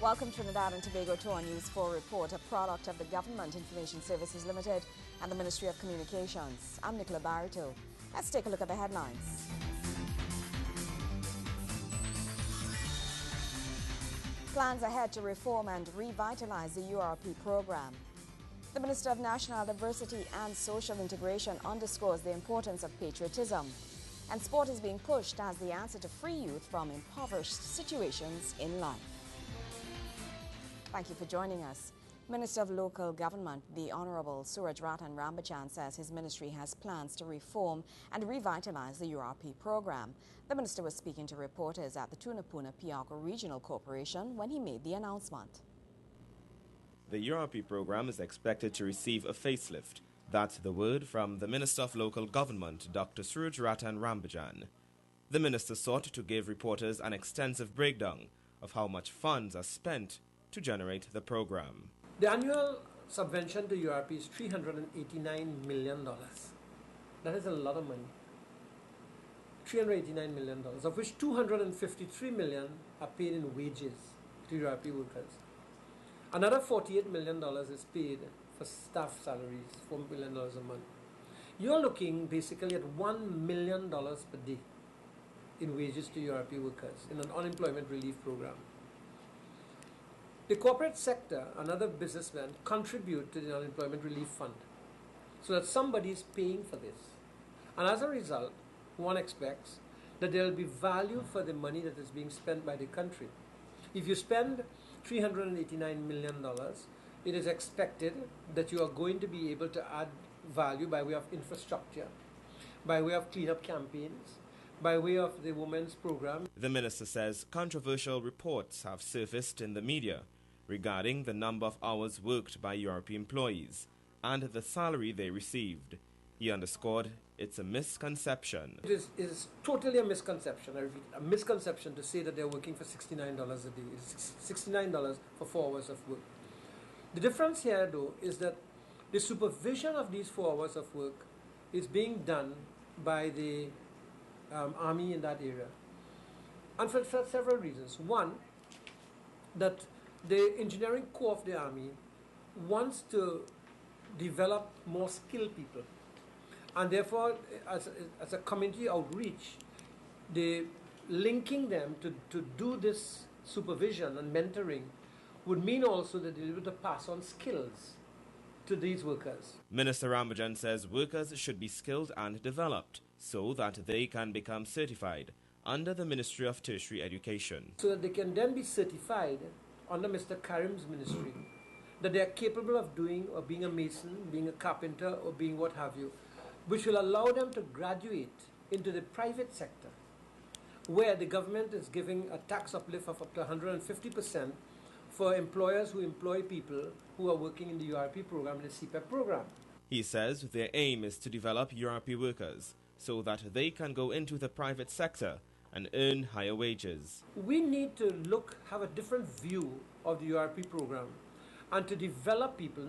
Welcome Trinidad and Tobago to our News 4 report, a product of the Government Information Services Limited and the Ministry of Communications. I'm Nicola Barito. Let's take a look at the headlines. Plans ahead to reform and revitalize the URP program. The Minister of National Diversity and Social Integration underscores the importance of patriotism. And sport is being pushed as the answer to free youth from impoverished situations in life. Thank you for joining us. Minister of Local Government, the Honorable Suraj Ratan Rambajan, says his ministry has plans to reform and revitalize the URP program. The minister was speaking to reporters at the Tunapuna Piarco Regional Corporation when he made the announcement. The URP program is expected to receive a facelift. That's the word from the Minister of Local Government, Dr. Suraj Ratan Rambajan. The minister sought to give reporters an extensive breakdown of how much funds are spent to generate the program. The annual subvention to URP is $389 million. That is a lot of money. $389 million, of which $253 million are paid in wages to URP workers. Another $48 million is paid for staff salaries, $4 million a month. You're looking basically at $1 million per day in wages to URP workers in an unemployment relief program. The corporate sector and other businessmen contribute to the unemployment relief fund so that somebody is paying for this. And as a result, one expects that there will be value for the money that is being spent by the country. If you spend $389 million, it is expected that you are going to be able to add value by way of infrastructure, by way of cleanup campaigns, by way of the women's program. The minister says controversial reports have surfaced in the media regarding the number of hours worked by URP employees and the salary they received. He underscored it's a misconception. It is totally a misconception. I repeat, a misconception to say that they're working for $69 a day. It's $69 for 4 hours of work. The difference here, though, is that the supervision of these 4 hours of work is being done by the Army in that area. And for several reasons. One, that the engineering corps of the Army wants to develop more skilled people. And therefore, as a community outreach, linking them to do this supervision and mentoring would mean also that they'll be able to pass on skills to these workers. Minister Rambajan says workers should be skilled and developed so that they can become certified under the Ministry of Tertiary Education. So that they can then be certified under Mr. Karim's ministry, that they are capable of doing or being a mason, being a carpenter, or being what have you, which will allow them to graduate into the private sector, where the government is giving a tax uplift of up to 150% for employers who employ people who are working in the URP program, the CPEP program. He says their aim is to develop URP workers so that they can go into the private sector and earn higher wages. We need to have a different view of the URP program and to develop people,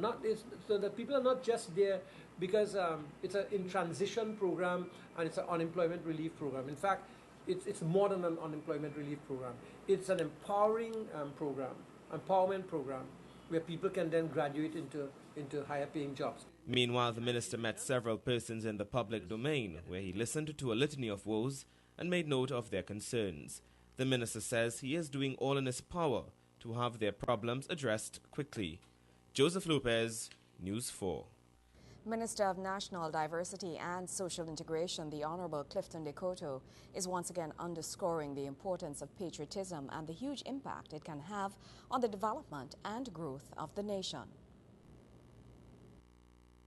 so that people are not just there because it's an in-transition program and it's an unemployment relief program. In fact, it's more than an unemployment relief program. It's an empowering empowerment program where people can then graduate into higher paying jobs. Meanwhile, the minister met several persons in the public domain where he listened to a litany of woes and made note of their concerns. The minister says he is doing all in his power to have their problems addressed quickly. Joseph Lopez, News 4. Minister of National Diversity and Social Integration, the Honorable Clifton Decoto, is once again underscoring the importance of patriotism and the huge impact it can have on the development and growth of the nation.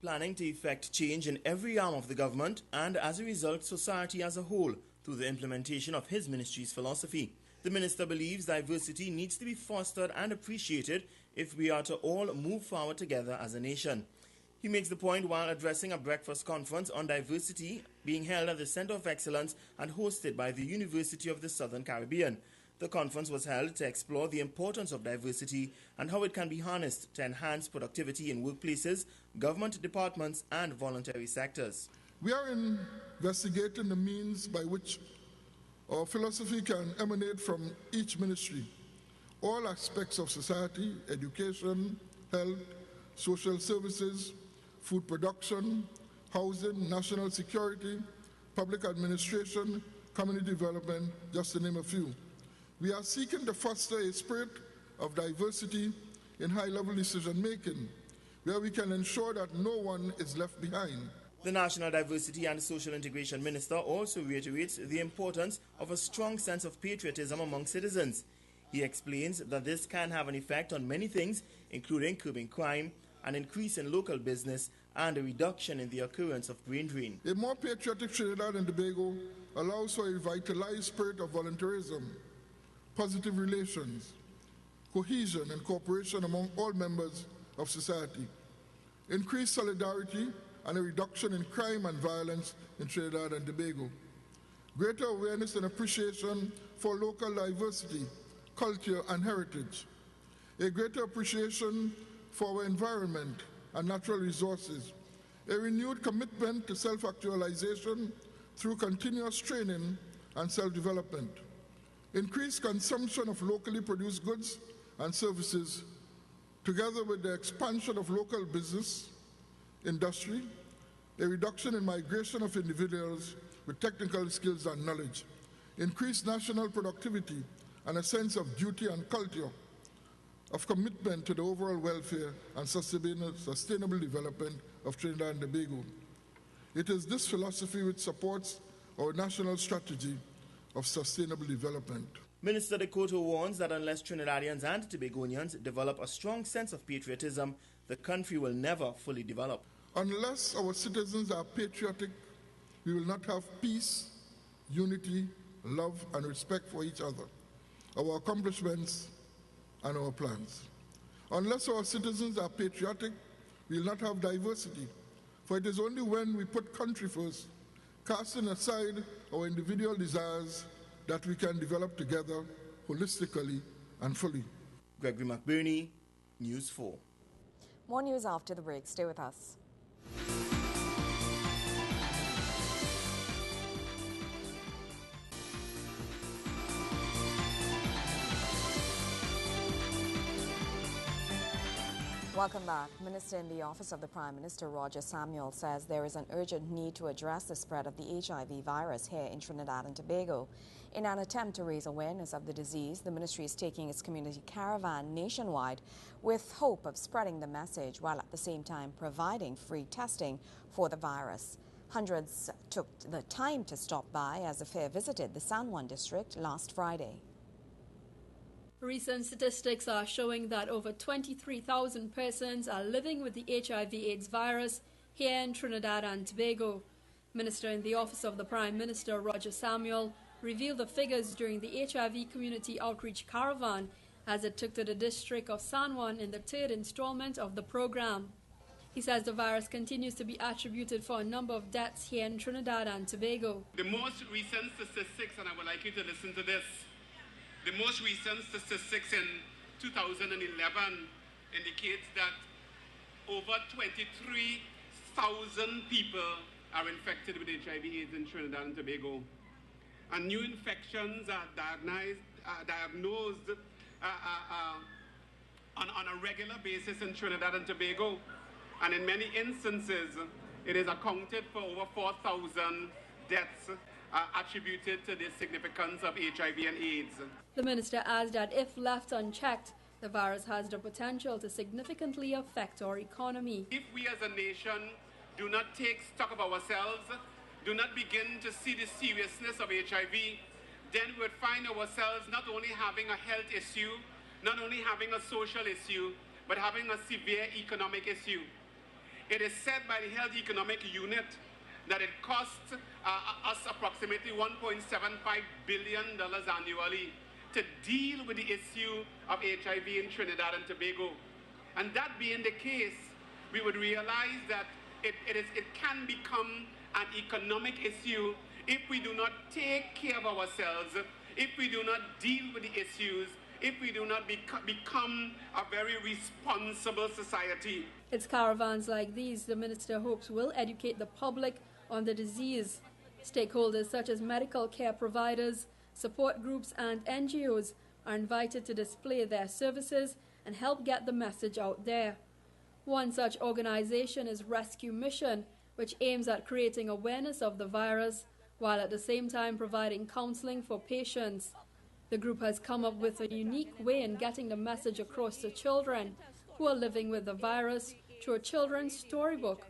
Planning to effect change in every arm of the government and, as a result, society as a whole through the implementation of his ministry's philosophy. The minister believes diversity needs to be fostered and appreciated if we are to all move forward together as a nation. He makes the point while addressing a breakfast conference on diversity being held at the Center of Excellence and hosted by the University of the Southern Caribbean. The conference was held to explore the importance of diversity and how it can be harnessed to enhance productivity in workplaces, government departments, and voluntary sectors. We are investigating the means by which our philosophy can emanate from each ministry all aspects of society: education, health, social services, food production, housing, national security, public administration, community development, just to name a few. We are seeking to foster a spirit of diversity in high-level decision-making, where we can ensure that no one is left behind. The National Diversity and Social Integration Minister also reiterates the importance of a strong sense of patriotism among citizens. He explains that this can have an effect on many things, including curbing crime, an increase in local business, and a reduction in the occurrence of brain drain. A more patriotic Trinidad and Tobago allows for a revitalized spirit of volunteerism, positive relations, cohesion and cooperation among all members of society, increased solidarity, and a reduction in crime and violence in Trinidad and Tobago, greater awareness and appreciation for local diversity, culture, and heritage, a greater appreciation for our environment and natural resources, a renewed commitment to self-actualization through continuous training and self-development, increased consumption of locally produced goods and services, together with the expansion of local business, industry, a reduction in migration of individuals with technical skills and knowledge, increased national productivity, and a sense of duty and culture of commitment to the overall welfare and sustainable development of Trinidad and Tobago. It is this philosophy which supports our national strategy of sustainable development. Minister Decoto warns that unless Trinidadians and Tobagonians develop a strong sense of patriotism, the country will never fully develop. Unless our citizens are patriotic, we will not have peace, unity, love, and respect for each other, our accomplishments, and our plans. Unless our citizens are patriotic, we will not have diversity, for it is only when we put country first, casting aside our individual desires, that we can develop together holistically and fully. Gregory McBurney, News 4. More news after the break. Stay with us. Welcome back. Minister in the Office of the Prime Minister, Roger Samuel, says there is an urgent need to address the spread of the HIV virus here in Trinidad and Tobago. In an attempt to raise awareness of the disease, the ministry is taking its community caravan nationwide with hope of spreading the message while at the same time providing free testing for the virus. Hundreds took the time to stop by as the fair visited the San Juan district last Friday. Recent statistics are showing that over 23,000 persons are living with the HIV/AIDS virus here in Trinidad and Tobago. Minister in the Office of the Prime Minister, Roger Samuel, revealed the figures during the HIV Community Outreach Caravan as it took to the district of San Juan in the third installment of the program. He says the virus continues to be attributed for a number of deaths here in Trinidad and Tobago. The most recent statistics, and I would like you to listen to this, the most recent statistics in 2011 indicates that over 23,000 people are infected with HIV/AIDS in Trinidad and Tobago. And new infections are diagnosed on a regular basis in Trinidad and Tobago. And in many instances, it is accounted for over 4,000 deaths attributed to the significance of HIV and AIDS. The minister adds that if left unchecked, the virus has the potential to significantly affect our economy. If we as a nation do not take stock of ourselves, do not begin to see the seriousness of HIV, then we would find ourselves not only having a health issue, not only having a social issue, but having a severe economic issue. It is said by the Health Economic Unit that it costs us approximately $1.75 billion annually to deal with the issue of HIV in Trinidad and Tobago. And that being the case, we would realize that it can become an economic issue if we do not take care of ourselves, if we do not deal with the issues, if we do not become a very responsible society. It's caravans like these the minister hopes will educate the public on the disease. Stakeholders such as medical care providers, support groups and NGOs are invited to display their services and help get the message out there. One such organization is Rescue Mission, which aims at creating awareness of the virus while at the same time providing counseling for patients. The group has come up with a unique way in getting the message across to children who are living with the virus through a children's storybook.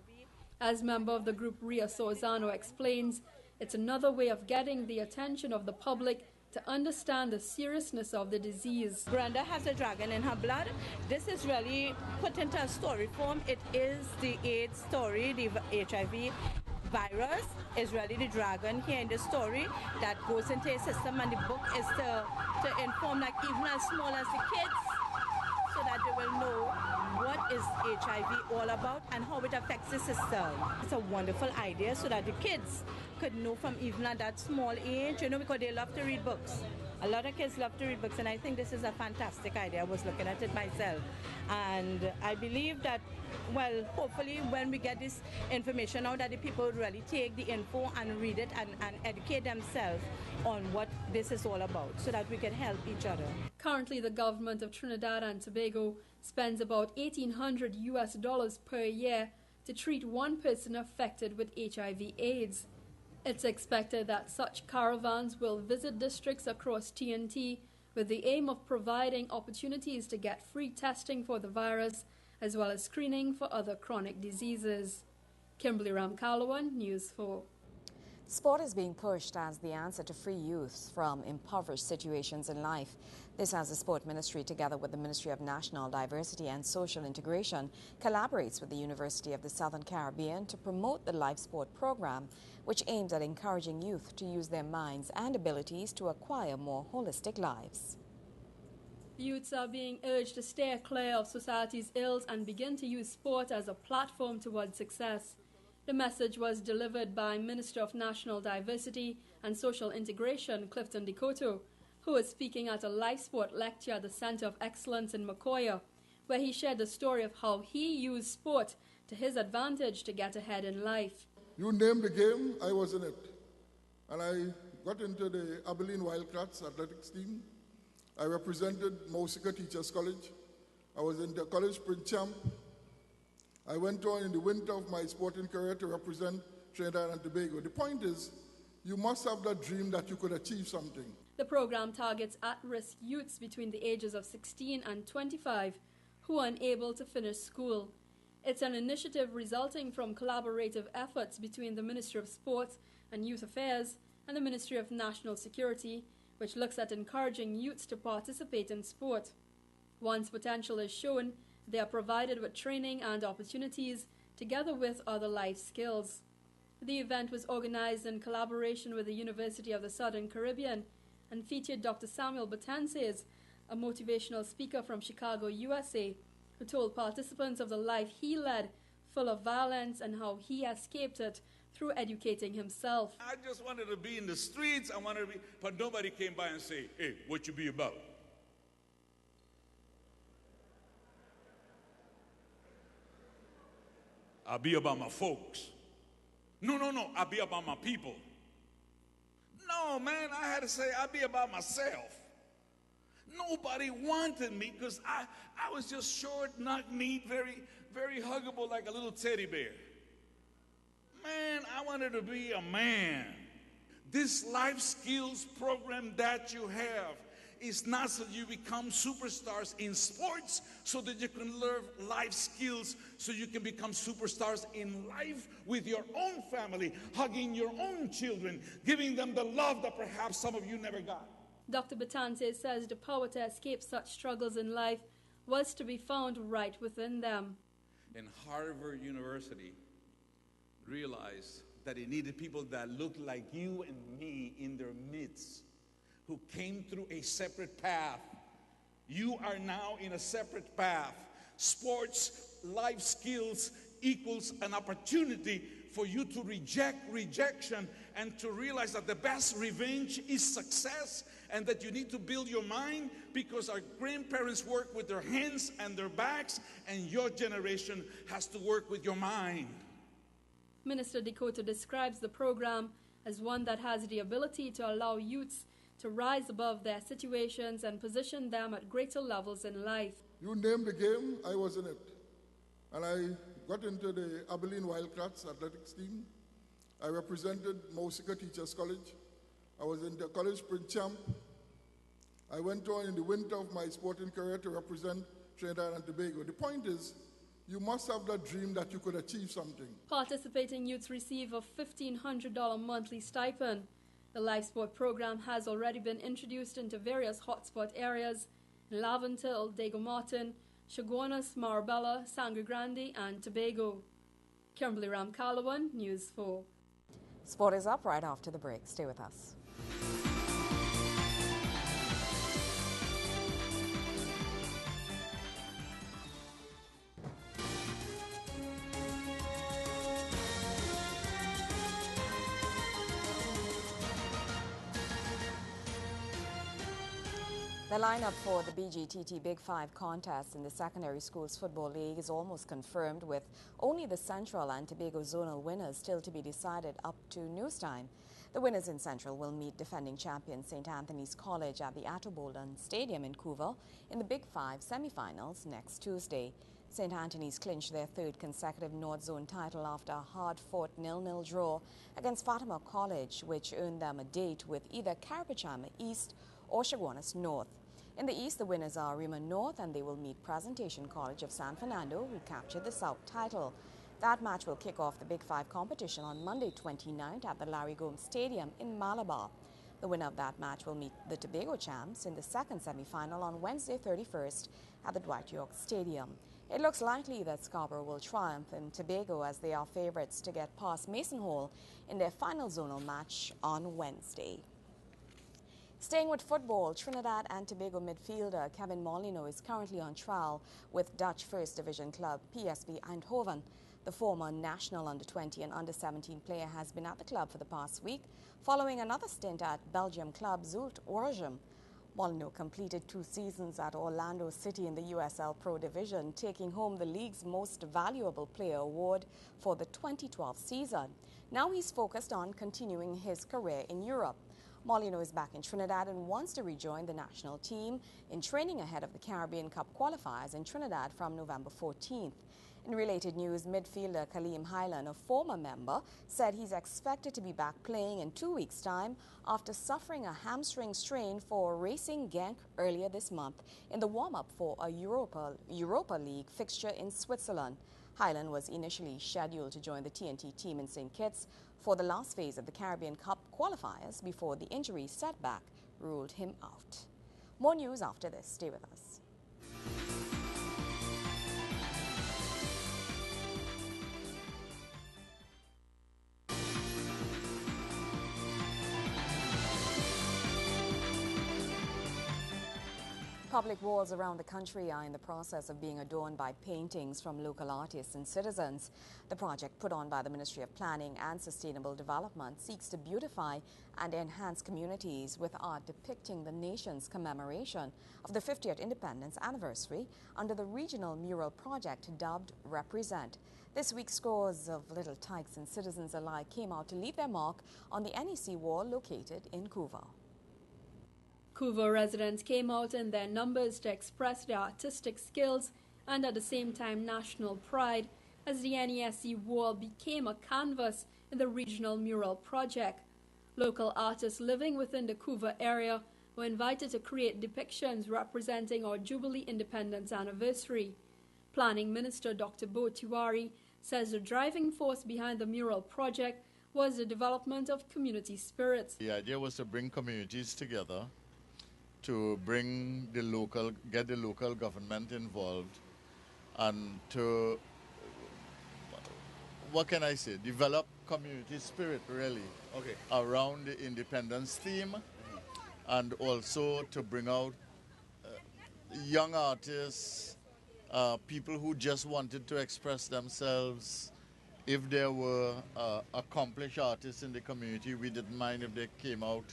As member of the group Ria Sorzano explains, it's another way of getting the attention of the public to understand the seriousness of the disease. Brenda has a dragon in her blood. This is really put into a story form. It is the AIDS story. The HIV virus is really the dragon here in the story that goes into a system, and the book is to inform, like, even as small as the kids, so that they will know what is HIV all about and how it affects the system. It's a wonderful idea so that the kids could know from even at that small age, because they love to read books. A lot of kids love to read books, and I think this is a fantastic idea. I was looking at it myself, and I believe that, well, hopefully when we get this information out, that the people would really take the info and read it and educate themselves on what this is all about, so that we can help each other. Currently, the government of Trinidad and Tobago spends about $1,800 per year to treat one person affected with HIV/AIDS. It's expected that such caravans will visit districts across TNT with the aim of providing opportunities to get free testing for the virus, as well as screening for other chronic diseases. Kimberly Ramkalawan, News 4. Sport is being pushed as the answer to free youth from impoverished situations in life. This as the Sport Ministry, together with the Ministry of National Diversity and Social Integration, collaborates with the University of the Southern Caribbean to promote the Life Sport program, which aims at encouraging youth to use their minds and abilities to acquire more holistic lives. Youths are being urged to steer clear of society's ills and begin to use sport as a platform towards success. The message was delivered by Minister of National Diversity and Social Integration, Clifton Dikoto, who was speaking at a life sport lecture at the Center of Excellence in Macoya, where he shared the story of how he used sport to his advantage to get ahead in life. You named the game, I was in it. And I got into the Abilene Wildcats athletics team. I represented Mausika Teachers College. I was in the college sprint champ. I went on in the winter of my sporting career to represent Trinidad and Tobago. The point is, you must have that dream that you could achieve something. The program targets at-risk youths between the ages of 16 and 25 who are unable to finish school. It's an initiative resulting from collaborative efforts between the Ministry of Sports and Youth Affairs and the Ministry of National Security, which looks at encouraging youths to participate in sport. Once potential is shown, they are provided with training and opportunities, together with other life skills. The event was organized in collaboration with the University of the Southern Caribbean and featured Dr. Samuel Batances, a motivational speaker from Chicago, USA, who told participants of the life he led, full of violence, and how he escaped it through educating himself. I just wanted to be in the streets, but nobody came by and say, hey, what you be about? I'll be about my folks. No, I'll be about my people. No, man, I had to say I'll be about myself. Nobody wanted me because I was just short, knock-kneed, very, very huggable like a little teddy bear. Man, I wanted to be a man. This life skills program that you have is not so you become superstars in sports, so that you can learn life skills, so you can become superstars in life with your own family, hugging your own children, giving them the love that perhaps some of you never got. Dr. Batances says the power to escape such struggles in life was to be found right within them. And Harvard University realized that it needed people that looked like you and me in their midst, who came through a separate path. You are now in a separate path. Sports, life skills equals an opportunity for you to reject rejection and to realize that the best revenge is success, and that you need to build your mind, because our grandparents work with their hands and their backs, and your generation has to work with your mind. Minister Dikoto describes the program as one that has the ability to allow youths to rise above their situations and position them at greater levels in life. You named the game, I was in it. And I got into the Abilene Wildcats athletics team. I represented Mausika Teachers College. I was in the college sprint champ. I went on in the winter of my sporting career to represent Trinidad and Tobago. The point is, you must have that dream that you could achieve something. Participating youths receive a $1,500 monthly stipend. The Life Sport program has already been introduced into various hotspot areas in Laventille, Dago Martin, Chaguanas, Marabella, Sangre Grande, and Tobago. Kimberly Ramkalawan, News 4. Sport is up right after the break. Stay with us. The lineup for the BGTT Big Five contest in the Secondary Schools Football League is almost confirmed, with only the Central and Tobago zonal winners still to be decided up to news time. The winners in Central will meet defending champion St. Anthony's College at the Attobolden Stadium in Couva in the Big Five semi-finals next Tuesday. St. Anthony's clinched their third consecutive North Zone title after a hard-fought 0-0 draw against Fatima College, which earned them a date with either Carapachama East or Chaguanas North. In the East, the winners are Rima North, and they will meet Presentation College of San Fernando, who captured the South title. That match will kick off the Big Five competition on Monday 29th at the Larry Gomes Stadium in Malabar. The winner of that match will meet the Tobago champs in the second semi-final on Wednesday 31st at the Dwight York Stadium. It looks likely that Scarborough will triumph in Tobago, as they are favorites to get past Mason Hall in their final zonal match on Wednesday. Staying with football, Trinidad and Tobago midfielder Kevin Molyneux is currently on trial with Dutch First Division club PSV Eindhoven. The former national under-20 and under-17 player has been at the club for the past week, following another stint at Belgium club Zulte Waregem. Molyneux completed 2 seasons at Orlando City in the USL Pro Division, taking home the league's Most Valuable Player award for the 2012 season. Now he's focused on continuing his career in Europe. Molyneux is back in Trinidad and wants to rejoin the national team in training ahead of the Caribbean Cup qualifiers in Trinidad from November 14th. In related news, midfielder Kaleem Highland, a former member, said he's expected to be back playing in 2 weeks' time after suffering a hamstring strain for Racing Genk earlier this month in the warm-up for a Europa League fixture in Switzerland. Highland was initially scheduled to join the TNT team in St. Kitts for the last phase of the Caribbean Cup qualifiers before the injury setback ruled him out. More news after this. Stay with us. Public walls around the country are in the process of being adorned by paintings from local artists and citizens. The project, put on by the Ministry of Planning and Sustainable Development, seeks to beautify and enhance communities with art depicting the nation's commemoration of the 50th independence anniversary under the regional mural project dubbed Represent. This week, scores of Little Tykes and citizens alike came out to leave their mark on the NEC wall located in Couva. Couva residents came out in their numbers to express their artistic skills and at the same time national pride, as the NESC wall became a canvas in the regional mural project. Local artists living within the Couva area were invited to create depictions representing our Jubilee Independence anniversary. Planning Minister Dr. Bo Tiwari says the driving force behind the mural project was the development of community spirits. The idea was to bring communities together, to get the local government involved, and to, what can I say, develop community spirit really around the independence theme, and also to bring out young artists, people who just wanted to express themselves. If there were accomplished artists in the community, we didn't mind if they came out,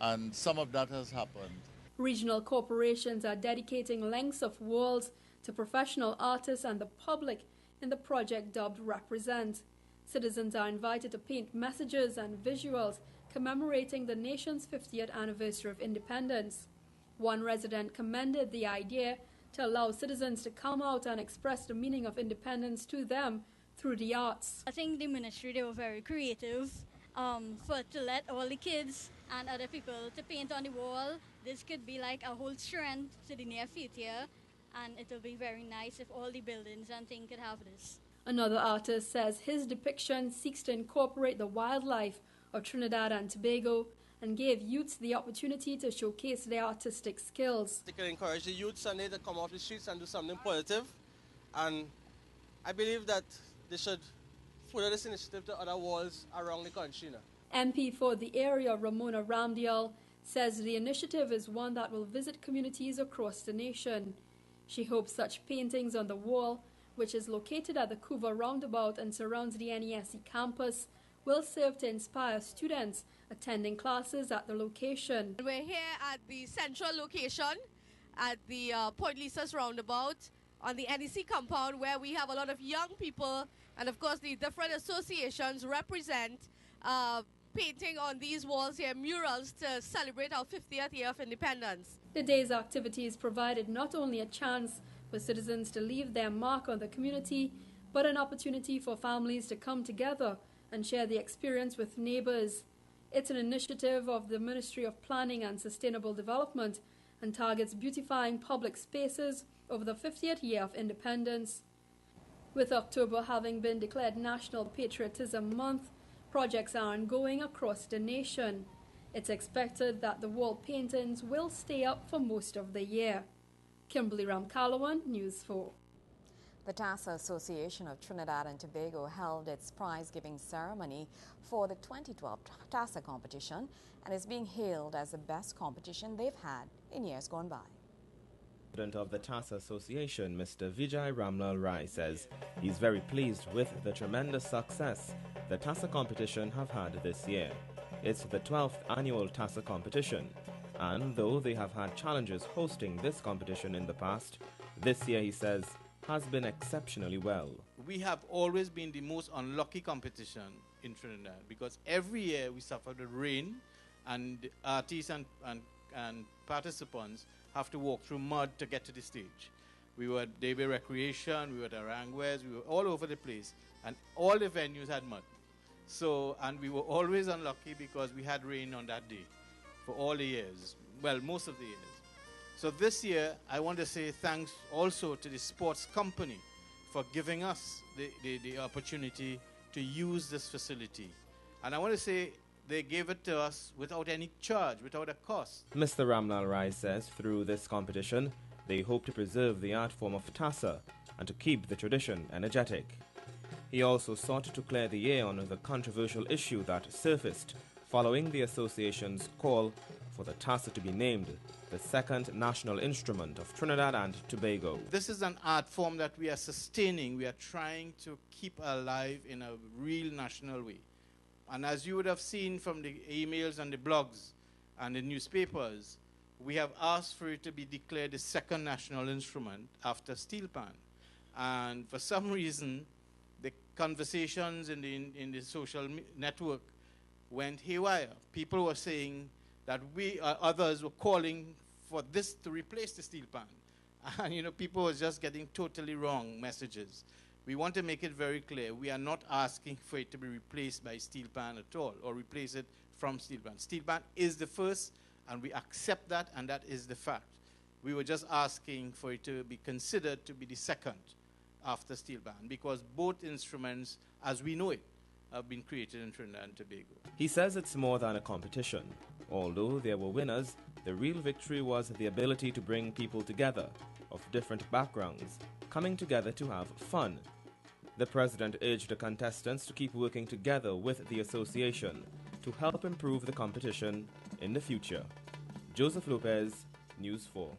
and some of that has happened. Regional corporations are dedicating lengths of walls to professional artists and the public in the project dubbed Represent. Citizens are invited to paint messages and visuals commemorating the nation's 50th anniversary of independence. One resident commended the idea to allow citizens to come out and express the meaning of independence to them through the arts. I think the ministry, they were very creative to let all the kids and other people to paint on the wall. This could be like a whole strand to the near future, and it will be very nice if all the buildings and things could have this. Another artist says his depiction seeks to incorporate the wildlife of Trinidad and Tobago and gave youths the opportunity to showcase their artistic skills. They can encourage the youth Sunday to come off the streets and do something positive, and I believe that they should further this initiative to other walls around the country now. MP for the area, Ramona Ramdial, says the initiative is one that will visit communities across the nation. She hopes such paintings on the wall, which is located at the Couva roundabout and surrounds the NESE campus, will serve to inspire students attending classes at the location. We're here at the central location at the Point Lisas roundabout on the NEC compound, where we have a lot of young people, and of course the different associations represent painting on these walls here, murals, to celebrate our 50th year of independence. The day's activities provided not only a chance for citizens to leave their mark on the community, but an opportunity for families to come together and share the experience with neighbors. It's an initiative of the Ministry of Planning and Sustainable Development and targets beautifying public spaces over the 50th year of independence. With October having been declared National Patriotism Month, projects are ongoing across the nation. It's expected that the wall paintings will stay up for most of the year. Kimberly Ramkalawan, News 4. The TASA Association of Trinidad and Tobago held its prize-giving ceremony for the 2012 TASA competition and is being hailed as the best competition they've had in years gone by. President of the TASA Association, Mr. Vijay Ramlal Rai, says he's very pleased with the tremendous success the TASA competition have had this year. It's the 12th annual TASA competition, and though they have had challenges hosting this competition in the past, this year, he says, has been exceptionally well. We have always been the most unlucky competition in Trinidad because every year we suffer the rain, and artists and participants have to walk through mud to get to the stage. We were at Daybay Recreation, we were at Aranguez, we were all over the place, and all the venues had mud. So, and we were always unlucky because we had rain on that day for all the years, well, most of the years. So this year, I want to say thanks also to the sports company for giving us the opportunity to use this facility. And I want to say they gave it to us without any charge, without a cost. Mr. Ramlal Rai says through this competition, they hope to preserve the art form of TASA and to keep the tradition energetic. He also sought to clear the air on the controversial issue that surfaced following the association's call for the TASA to be named the second national instrument of Trinidad and Tobago. This is an art form that we are sustaining. We are trying to keep alive in a real national way. And as you would have seen from the emails and the blogs and the newspapers, we have asked for it to be declared the second national instrument after steel pan. And for some reason, the conversations in the social network went haywire. People were saying that others were calling for this to replace the steel pan. And, you know, people were just getting totally wrong messages. We want to make it very clear. We are not asking for it to be replaced by steel pan at all, or replace it from steel pan. Steel pan is the first, and we accept that, and that is the fact. We were just asking for it to be considered to be the second after steel pan, because both instruments, as we know it, have been created in Trinidad and Tobago. He says it's more than a competition. Although there were winners, the real victory was the ability to bring people together of different backgrounds, coming together to have fun. The president urged the contestants to keep working together with the association to help improve the competition in the future. Joseph Lopez, News 4.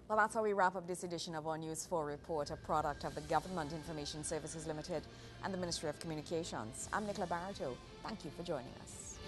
Well, that's how we wrap up this edition of our News 4 report, a product of the Government Information Services Limited and the Ministry of Communications. I'm Nicola Barreto. Thank you for joining us.